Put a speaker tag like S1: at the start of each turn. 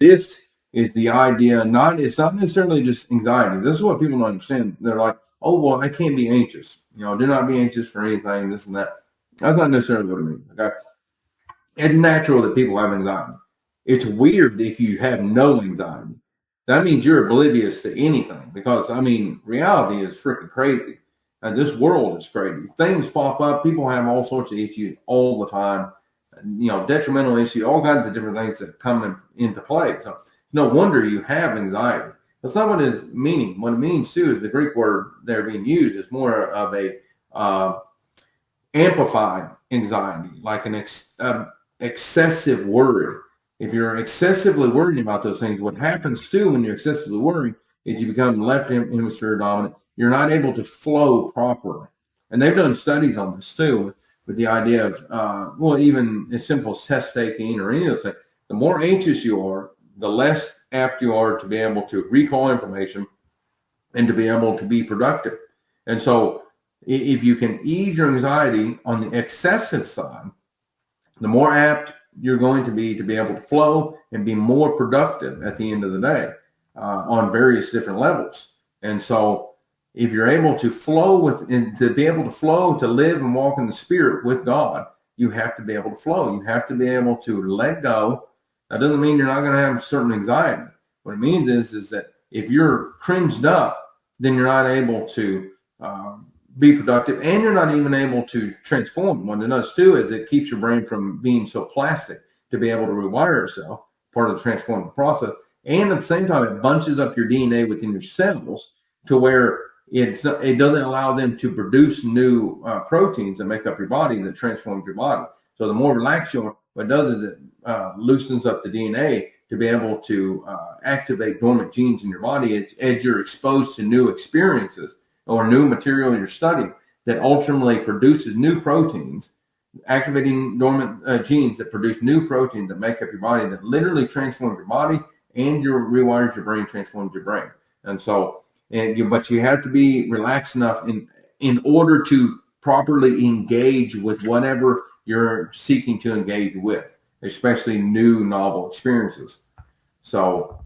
S1: This is the idea. It's not necessarily just anxiety. This is what people don't understand. They're like, oh well, I can't be anxious. Do not be anxious for anything. This and that. That's not necessarily what it means. Okay, it's natural that people have anxiety. It's weird if you have no anxiety. That means you're oblivious to anything because, reality is freaking crazy. And this world is crazy. Things pop up. People have all sorts of issues all the time. Detrimental issues, all kinds of different things that come into play. So no wonder you have anxiety. That's not what it's meaning. What it means too is the Greek word there being used is more of a amplified anxiety, like an excessive worry. If you're excessively worried about those things, what happens too when you're excessively worried is you become left hemisphere dominant. You're not able to flow properly. And they've done studies on this too, with the idea of, even as simple as test taking or any of those things. The more anxious you are, the less apt you are to be able to recall information and to be able to be productive. And so if you can ease your anxiety on the excessive side, the more apt you're going to be able to flow and be more productive at the end of the day on various different levels. And so if you're able to flow to be able to flow, to live and walk in the Spirit with God, you have to be able to flow. You have to be able to let go. That doesn't mean you're not going to have certain anxiety. What it means is that if you're cringed up, then you're not able to be productive, and you're not even able to transform. What it does too is it keeps your brain from being so plastic to be able to rewire itself, part of the transformative process. And at the same time, it bunches up your DNA within your cells to where it doesn't allow them to produce new proteins that make up your body, that transform your body. So the more relaxed you are, what it does is it loosens up the DNA to be able to activate dormant genes in your body as you're exposed to new experiences or new material you're studying that ultimately produces new proteins, activating dormant genes that produce new proteins that make up your body, that literally transforms your body, and rewires your brain, transforms your brain. And so, but you have to be relaxed enough in order to properly engage with whatever you're seeking to engage with, especially new novel experiences. So